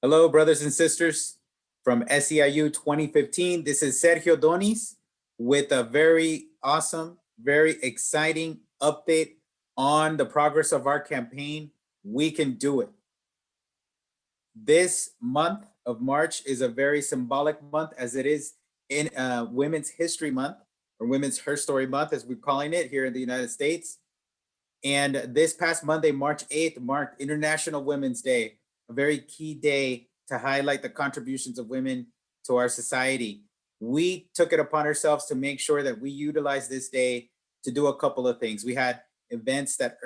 Hello, brothers and sisters from SEIU 2015. This is Sergio Donis with a very awesome, very exciting update on the progress of our campaign. We can do it. This month of March is a very symbolic month as it is in Women's History Month or Women's Her Story Month, as we're calling it here in the United States. And this past Monday, March 8th, marked International Women's Day, a very key day to highlight the contributions of women to our society. We took it upon ourselves to make sure that we utilize this day to do a couple of things. We had events that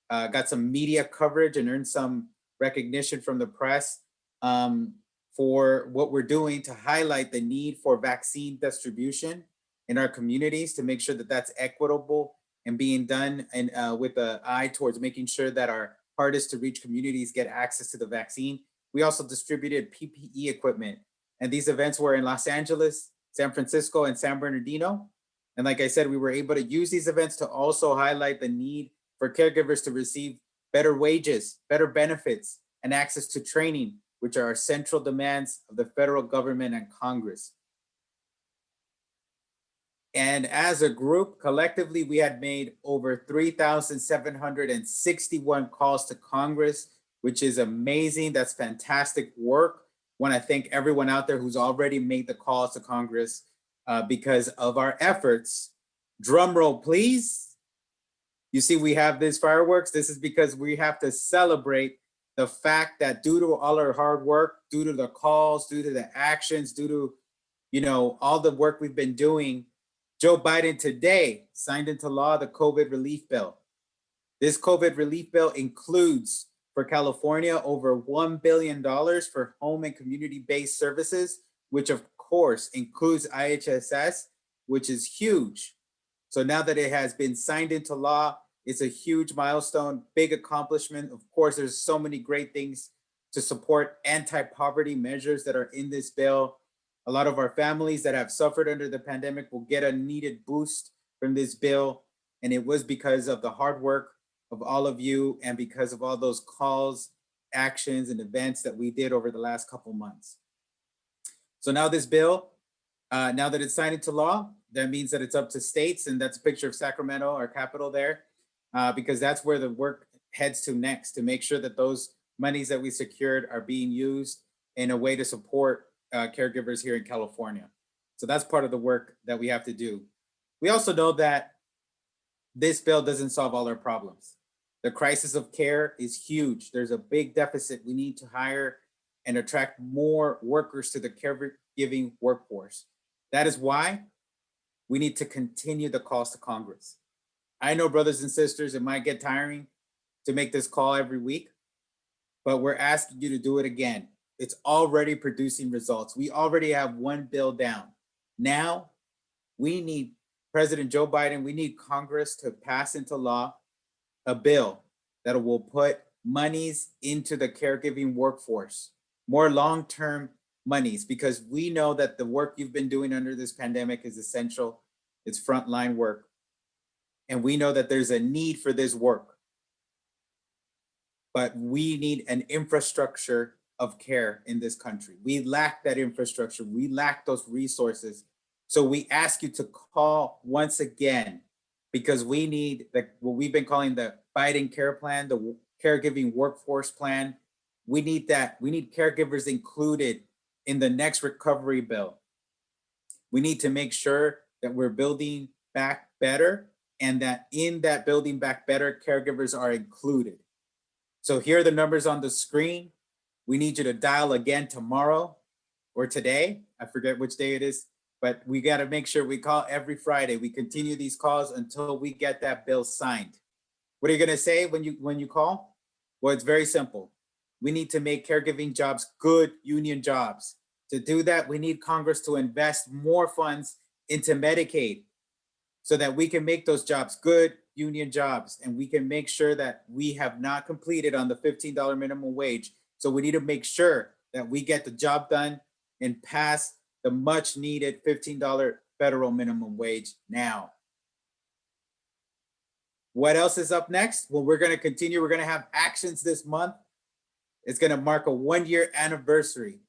got some media coverage and earned some recognition from the press for what we're doing to highlight the need for vaccine distribution in our communities to make sure that that's equitable and being done and with an eye towards making sure that our hardest to reach communities get access to the vaccine. We also distributed PPE equipment, and these events were in Los Angeles, San Francisco, and San Bernardino. And like I said, we were able to use these events to also highlight the need for caregivers to receive better wages, better benefits, and access to training, which are central demands of the federal government and Congress. And as a group, collectively, we had made over 3,761 calls to Congress, which is amazing. That's fantastic work. I want to thank everyone out there who's already made the calls to Congress because of our efforts. Drum roll, please. You see, we have this fireworks. This is because we have to celebrate the fact that due to all our hard work, due to the calls, due to the actions, due to, all the work we've been doing, Joe Biden today signed into law the COVID relief bill. This COVID relief bill includes for California over $1 billion for home and community-based services, which of course includes IHSS, which is huge. So now that it has been signed into law, it's a huge milestone, big accomplishment. Of course, there's so many great things to support anti-poverty measures that are in this bill. A lot of our families that have suffered under the pandemic will get a needed boost from this bill. And it was because of the hard work of all of you and because of all those calls, actions, and events that we did over the last couple months. So now this bill, now that it's signed into law, that means that it's up to states, and that's a picture of Sacramento, our capital there, because that's where the work heads to next, to make sure that those monies that we secured are being used in a way to support caregivers here in California. So that's part of the work that we have to do. We also know that this bill doesn't solve all our problems. The crisis of care is huge. There's a big deficit. We need to hire and attract more workers to the caregiving workforce. That is why we need to continue the calls to Congress. I know, brothers and sisters, it might get tiring to make this call every week, but we're asking you to do it again. It's already producing results. We already have one bill down. Now we need President Joe Biden, we need Congress to pass into law a bill that will put monies into the caregiving workforce, more long-term monies, because we know that the work you've been doing under this pandemic is essential. It's frontline work. And we know that there's a need for this work. But we need an infrastructure of care in this country. We lack that infrastructure. We lack those resources. So we ask you to call once again, because we need what we've been calling the Biden Care Plan, the caregiving workforce plan. We need that. We need caregivers included in the next recovery bill. We need to make sure that we're building back better, and that in that building back better, caregivers are included. So here are the numbers on the screen. We need you to dial again tomorrow or today. I forget which day it is, but we got to make sure we call every Friday. We continue these calls until we get that bill signed. What are you going to say when you call? Well, it's very simple. We need to make caregiving jobs good union jobs. To do that, we need Congress to invest more funds into Medicaid so that we can make those jobs good union jobs, and we can make sure that we have not completed on the $15 minimum wage. So we need to make sure that we get the job done and pass the much needed $15 federal minimum wage now. What else is up next? Well, we're going to continue. We're going to have actions this month It's going to mark a 1-year anniversary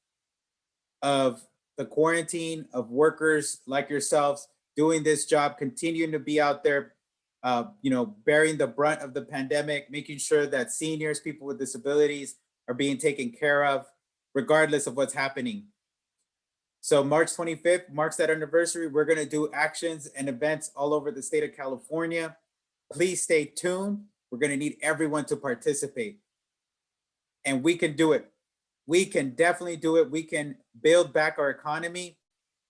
of the quarantine, of workers like yourselves doing this job, continuing to be out there, bearing the brunt of the pandemic, making sure that seniors, people with disabilities are being taken care of, regardless of what's happening. So March 25th marks that anniversary. We're going to do actions and events all over the state of California. Please stay tuned. We're going to need everyone to participate. And we can do it. We can definitely do it. We can build back our economy.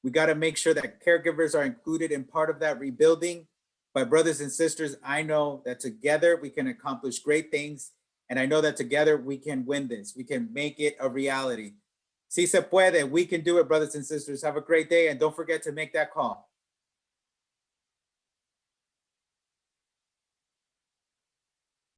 We got to make sure that caregivers are included in part of that rebuilding. But brothers and sisters, I know that together we can accomplish great things. And I know that together we can win this. We can make it a reality. Si se puede, we can do it, brothers and sisters. Have a great day. And don't forget to make that call.